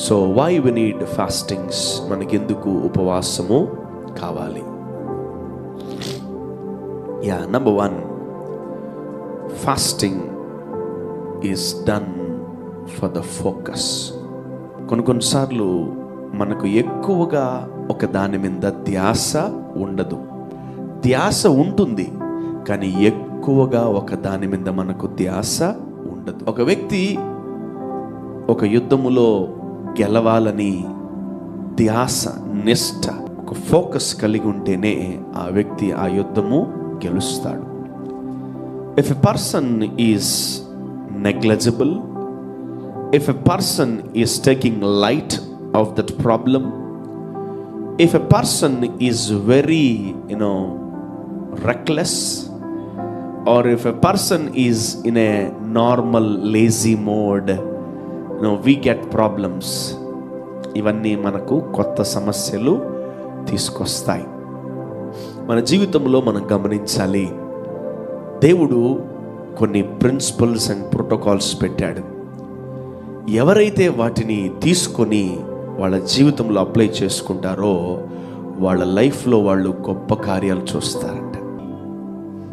So why we need fastings? మనకెందుకు ఉపవాసము కావాలి? Number 1, fasting is done for the focus. కొన్నిసార్లు మనకు ఎక్కువగా ఒక దాని మీద ధ్యాస ఉండదు. ధ్యాస ఉంటుంది కానీ ఎక్కువగా ఒక దాని మీద మనకు ధ్యాస ఉండదు. ఒక వ్యక్తి ఒక యుద్ధములో గెలవాలని ధ్యాస, నిష్ఠ, ఒక ఫోకస్ కలిగి ఉంటేనే ఆ వ్యక్తి ఆ యుద్ధము గెలుస్తాడు. If a person is negligible, if a person is taking light of that problem, if a person is very reckless, or if a person is in a normal lazy mode, we get problems. ఇవన్నీ మనకు కొత్త సమస్యలు తీసుకొస్తాయి. మన జీవితంలో మనం గమనించాలి, దేవుడు కొన్ని ప్రిన్సిపల్స్ అండ్ ప్రోటోకాల్స్ పెట్టాడు. ఎవరైతే వాటిని తీసుకొని వాళ్ళ జీవితంలో అప్లై చేసుకుంటారో వాళ్ళ లైఫ్లో వాళ్ళు గొప్ప కార్యాలు చూస్తారంట.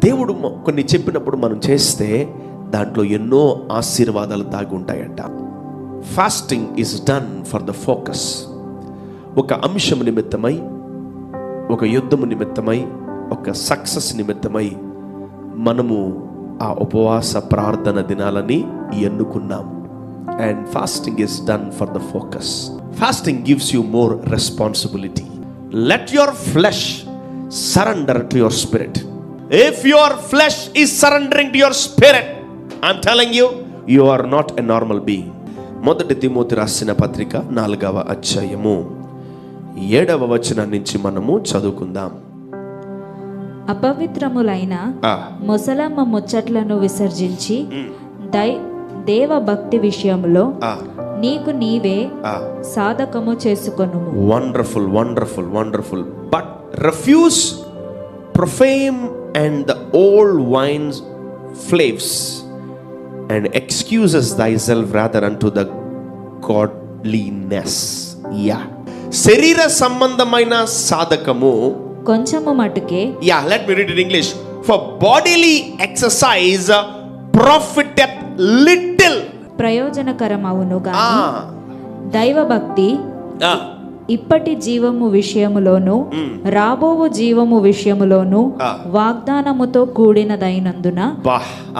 దేవుడు కొన్ని చెప్పినప్పుడు మనం చేస్తే దాంట్లో ఎన్నో ఆశీర్వాదాలు దాగి ఉంటాయంట. Fasting is done for the focus. ఒక అంశం నిమిత్తమై, ఒక యుద్ధము నిమిత్తమై, ఒక సక్సెస్ నిమిత్తమై మనము ఆ ఉపవాస ప్రార్థన దినాలని ఎన్నుకున్నాము. And fasting is done for the focus. Fasting gives you more responsibility. Let your flesh surrender to your spirit. If your flesh is surrendering to your spirit, I'm telling you, you are not a normal being. మొదటి Timothy రాసిన పత్రిక 4వ అధ్యాయము 7వ వచనం నుంచి మనము చదువుకుందాం. అపవిత్రములైన ముసలమ్మ ముచ్చట్లను విసర్జించి దేవ భక్తి విషయంలో నీకు నీవే సాధకము చేసుకొనుము. Wonderful, wonderful, wonderful. But refuge profane and the old wines flaves, and excuses thyself rather unto the godliness. శరీర సంబంధమైన సాధకము కొంచెము మటుకే. Let me read it in English. For bodily exercise profiteth little. ప్రయోజనకరమవును గాని దైవ భక్తి ఇప్పటి జీవము విషయములోను రాబోవు జీవము విషయములోను వాగ్దానముతో కూడినదైనందున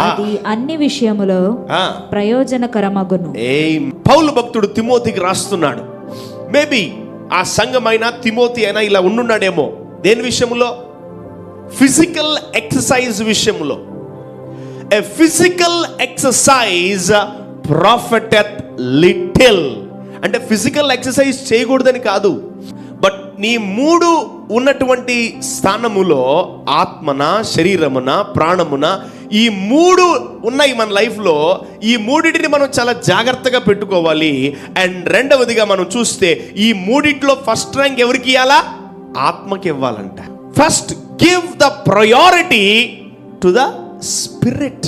అది అన్ని విషయములో ప్రయోజనకరమగును. పౌలు భక్తుడు తిమోతికి రాస్తున్నాడు. మేబీ ఆ సంఘమైన తిమోతి అయినా ఇలా ఉండున్నాడేమో. దేని విషయంలో? ఫిజికల్ ఎక్సర్సైజ్ విషయంలో. A physical exercise profiteth little. అంటే ఫిజికల్ ఎక్సర్సైజ్ చేయకూడదని కాదు, బట్ నీ మూడు ఉన్నటువంటి స్థానములో ఆత్మన, శరీరమున, ప్రాణమున, ఈ మూడు ఉన్నాయి మన లైఫ్లో. ఈ మూడింటిని మనం చాలా జాగ్రత్తగా పెట్టుకోవాలి. అండ్ రెండవదిగా మనం చూస్తే ఈ మూడిట్లో ఫస్ట్ ర్యాంక్ ఎవరికి ఇవ్వాలా? ఆత్మకి ఇవ్వాలంట. First give the priority to the spirit.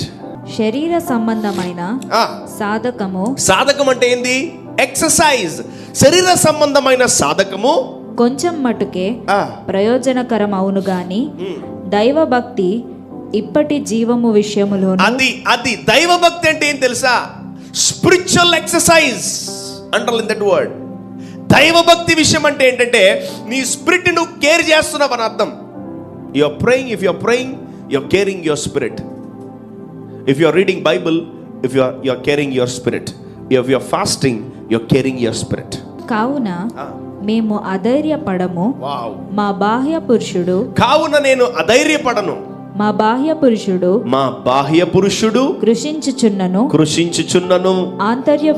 శరీర సంబంధమైన సాధకము. సాధకం అంటే ఏంది? ఎక్సర్సైజ్. శరీర సంబంధమైన సాధకము కొంచెం మటుకే ప్రయోజనకరం అవును గాని దైవ భక్తి ఇప్పటి జీవము విషయములో. అది దైవ భక్తి అంటే ఏం తెలుసా? Spiritual exercise. Underline that word. దైవ భక్తి విషయం అంటే ఏంటంటే నీ స్పిరిట్ నువ్వు కేర్ చేస్తున్నావు అని అర్థం. You are praying. If you are praying, you are caring your spirit. If you are reading Bible, if you are carrying your spirit. If you are fasting, you are carrying your spirit. కావున మేము అధైర్యపడము. మా బాహ్య పురుషుడు. కావున నేను అధైర్యపడను. మా బాహ్య పురుషుడు కృషించుచున్నను. ఆంతర్య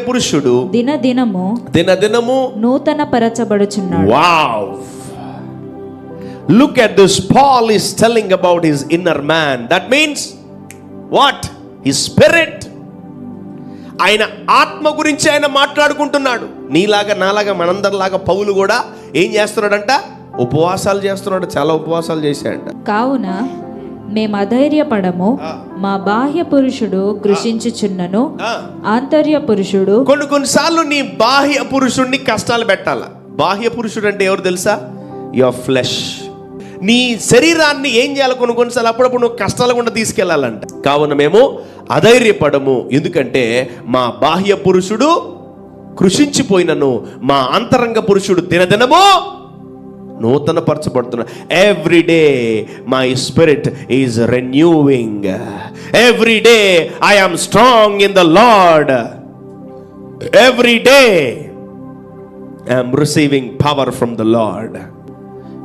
పురుషుడు దినదినము నూతన పరచబడుచున్నాడు. Wow. Look at this. Paul is telling about his inner man. That means what? His spirit. ఆయన ఆత్మ గురించి ఆయన మాట్లాడుకుంటున్నాడు. నీలాగా నాలాగా మనందరిలాగా పౌలు కూడా ఏం చేస్తున్నాడంట? ఉపవాసాలు చేస్తున్నాడు. చాలా ఉపవాసాలు చేశాడంట. కావున మేము అధైర్యపడము, మా బాహ్య పురుషుడు కృషించుచున్నను, ఆంతర్య పురుషుడు. కొన్నిసార్లు నీ బాహ్య పురుషుడిని కష్టాలు పెట్టాల. బాహ్య పురుషుడు అంటే ఎవరు తెలుసా? Your flesh. నీ శరీరాన్ని ఏం చేయాలి? కొన్నిసార్లు అప్పుడప్పుడు నువ్వు కష్టాల గుండా తీసుకెళ్లాలంట. కావున మేము అధైర్యపడము, ఎందుకంటే మా బాహ్య పురుషుడు కృషించిపోయినను, మా అంతరంగ పురుషుడు దినదినము నూతన పరచబడుతున్నా. Every day my spirit is renewing. Every day I am strong in the Lord. Every day I am receiving power from the Lord.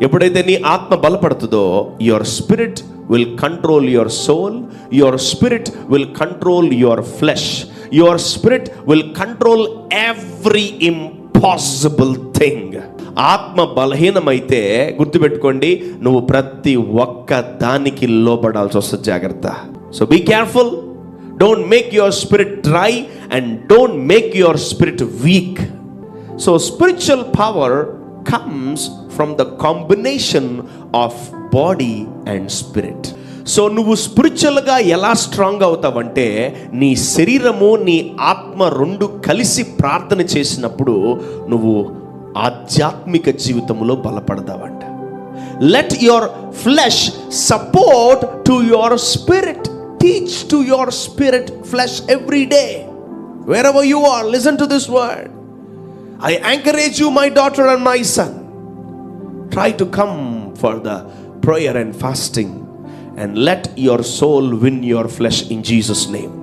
ఎప్పుడైతే నీ ఆత్మ బలపడుతుందో, your spirit will control your soul, your spirit will control your flesh, your spirit will control every impossible thing. ఆత్మ బలహీనమైతే గుర్తుపెట్టుకోండి, నువ్వు ప్రతి ఒక్క దానికి లోబడాల్సి వస్తుంది. జాగ్రత్త. So be careful. Don't make your spirit dry and don't make your spirit weak. So spiritual power comes from the combination of body and spirit. సో నువ్వు స్పిరిచువల్గా ఎలా స్ట్రాంగ్ అవుతావంటే, నీ శరీరము నీ ఆత్మ రెండు కలిసి ప్రార్థన చేసినప్పుడు నువ్వు ఆధ్యాత్మిక జీవితంలో బలపడతావంట. Let your flesh support to your spirit. Teach to your spirit flesh every day. Wherever you are, listen to this word. I encourage you, my daughter and my son, try to come for the prayer and fasting and let your soul win your flesh in Jesus' name.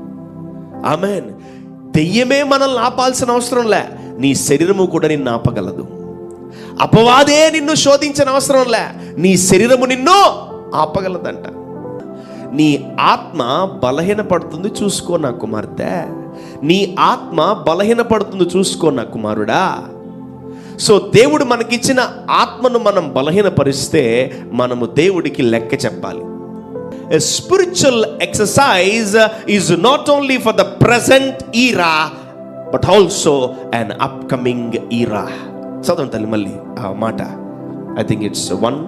Amen. దెయ్యమే మనల్ని ఆపాల్సిన అవసరం లే, నీ శరీరము కూడా నిన్ను ఆపగలదు. అపవాదే నిన్ను శోధించిన అవసరం లే, నీ శరీరము నిన్ను ఆపగలదంట. నీ ఆత్మ బలహీనపడుతుంది, చూసుకో నా కుమార్తె. నీ ఆత్మ బలహీనపడుతుంది, చూసుకో నా కుమారుడా. సో దేవుడు మనకిచ్చిన ఆత్మను మనం బలహీనపరిస్తే మనము దేవుడికి లెక్క చెప్పాలి. A spiritual exercise is not only for the present era but also an upcoming era. చదవండి తల్లి మళ్ళీ ఆ మాట. I think it's 1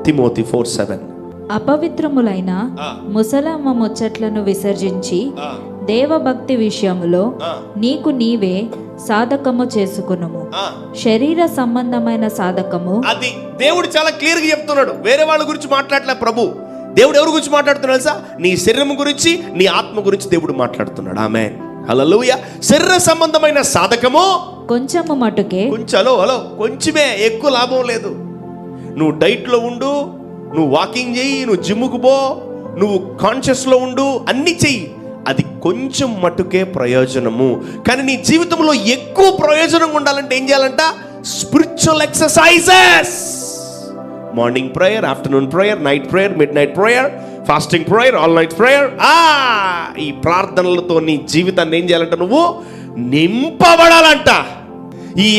Timothy 4:7. అపవిత్రములైన ముసలమ్మ ముచ్చట్లను విసర్జించి దేవభక్తి విషయములో నీకు నీవే సాధకము చేసుకునుము. శరీర సంబంధమైన సాధకము. అది దేవుడు చాలా క్లియర్ గా చెప్తున్నాడు. వేరే వాళ్ళ గురించి మాట్లాడలే ప్రభు. దేవుడు ఎవరి గురించి మాట్లాడుతున్నాడు తెలుసా? నీ శరీరం గురించి, నీ ఆత్మ గురించి దేవుడు మాట్లాడుతున్నాడు. ఆమేన్, హల్లెలూయా. శరీర సంబంధమైన సాధకము కొంచెము మటుకే. కొంచెమే, ఎక్కువ లాభం లేదు. నువ్వు డైట్ లో ఉండు, నువ్వు వాకింగ్ చెయ్యి, నువ్వు జిమ్ముకు పో, నువ్వు కాన్షియస్ లో ఉండు, అన్ని చెయ్యి, అది కొంచెం మటుకే ప్రయోజనము. కానీ నీ జీవితంలో ఎక్కువ ప్రయోజనం ఉండాలంటే ఏం చేయాలంట? Spiritual exercises. Morning prayer, afternoon prayer, night prayer, mid night prayer, fasting prayer, all night prayer. ఈ ప్రార్థనలతో నీ జీవితాన్ని ఏం చేయాలంట? నువ్వు నింపబడాలంట.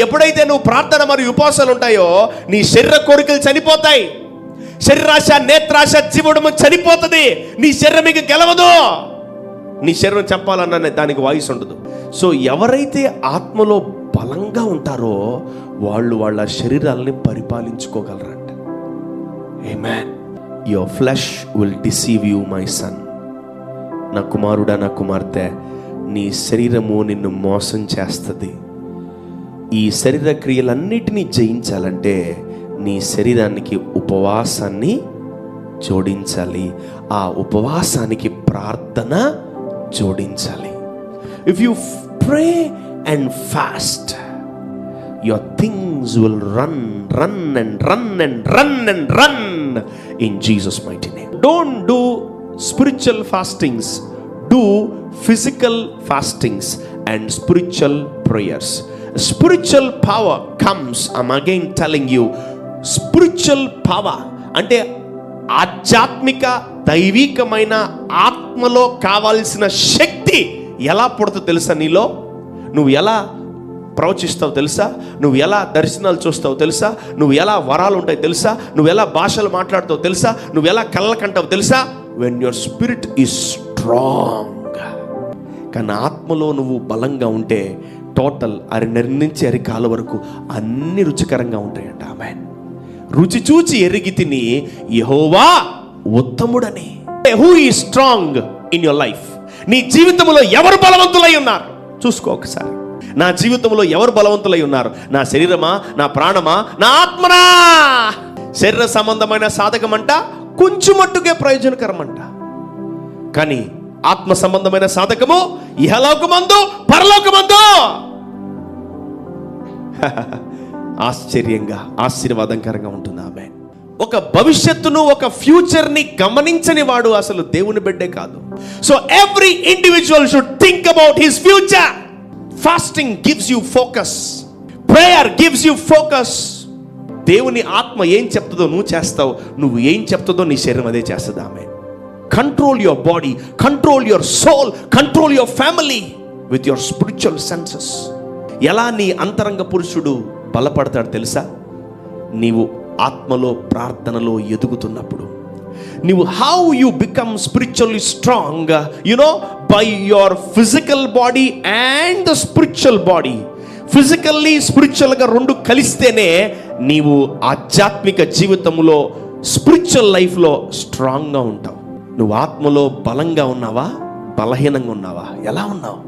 ఎప్పుడైతే నువ్వు ప్రార్థన మరియు ఉపవాసాలు ఉంటాయో, నీ శరీర కోరికలు చనిపోతాయి. శరీరాశ, నేత్రాశ, జీవడము చనిపోతుంది. నీ శరీరం మీకు గెలవదు. నీ శరీరం చంపాలన్న దానికి వాయిస్ ఉండదు. సో ఎవరైతే ఆత్మలో బలంగా ఉంటారో వాళ్ళు వాళ్ళ శరీరాలని పరిపాలించుకోగలరంట. ఆమేన్. Your flesh will deceive you my son. నా కుమారుడా, నా కుమార్తె, నీ శరీరము నిన్ను మోసం చేస్తుంది. ఈ శరీర క్రియలన్నిటినీ జయించాలంటే నీ శరీరానికి ఉపవాసాన్ని జోడించాలి. ఆ ఉపవాసానికి ప్రార్థన జోడించాలి. If you pray and fast, your things will run in Jesus mighty name. Don't do spiritual fastings, do physical fastings and spiritual prayers. Spiritual power comes, I'm again telling you, spiritual power అంటే ఆధ్యాత్మిక దైవికమైన ఆత్మలో కావాల్సిన శక్తి ఎలా పుడుతుందో తెలుసా? నీలో నువ్వు ఎలా ప్రవచిస్తావు తెలుసా? నువ్వు ఎలా దర్శనాలు చూస్తావు తెలుసా? నువ్వు ఎలా వరాలు ఉంటాయి తెలుసా? నువ్వు ఎలా భాషలు మాట్లాడతావు తెలుసా? నువ్వు ఎలా కళ్ళకంటావు తెలుసా? when your spirit is strong. కానీ ఆత్మలో నువ్వు బలంగా ఉంటే టోటల్ అరినెరి నుంచి అరికాల వరకు అన్ని రుచికరంగా ఉంటాయంట. ఆమేన్. రుచి చూచి ఎరిగి తిని యెహోవా ఉత్తముడని. Who is strong in your life? నీ జీవితంలో ఎవరు బలవంతులై ఉన్నారు చూసుకో ఒకసారి. నా జీవితంలో ఎవరు బలవంతులై ఉన్నారు? నా శరీరమా, నా ప్రాణమా, నా ఆత్మనా? శరీర సంబంధమైన సాధకమంట కొంచెం మట్టుకే ప్రయోజనకరమంట, కానీ ఆత్మ సంబంధమైన సాధకము ఇహలోకమందు పరలోకమందు ఆశ్చర్యంగా ఆశీర్వాదకరంగా ఉంటుంది. ఆమె ఒక భవిష్యత్తును, ఒక ఫ్యూచర్ని గమనించని వాడు అసలు దేవుని బిడ్డే కాదు. So every individual should think about his future. Fasting gives you focus, prayer gives you focus. దేవుని ఆత్మ ఏం చెప్తుందో నువ్వు చేస్తావు, నువ్వు ఏం చెప్తుందో నీ శరీరం అదే చేస్తుంది. ఆమె control your body, control your soul, control your family with your spiritual senses. ఎలా నీ అంతరంగ పురుషుడు బలపడతాడు తెలుసా? నీవు ఆత్మలో ప్రార్థనలో ఎదుగుతున్నప్పుడు. నీవు how you become spiritually strong, you know, by your physical body and the spiritual body. Physically స్పిరిచువల్గా రెండు కలిస్తేనే నీవు ఆధ్యాత్మిక జీవితంలో, స్పిరిచువల్ లైఫ్లో స్ట్రాంగ్గా ఉంటావు. నువ్వు ఆత్మలో బలంగా ఉన్నావా, బలహీనంగా ఉన్నావా? ఎలా ఉన్నావు?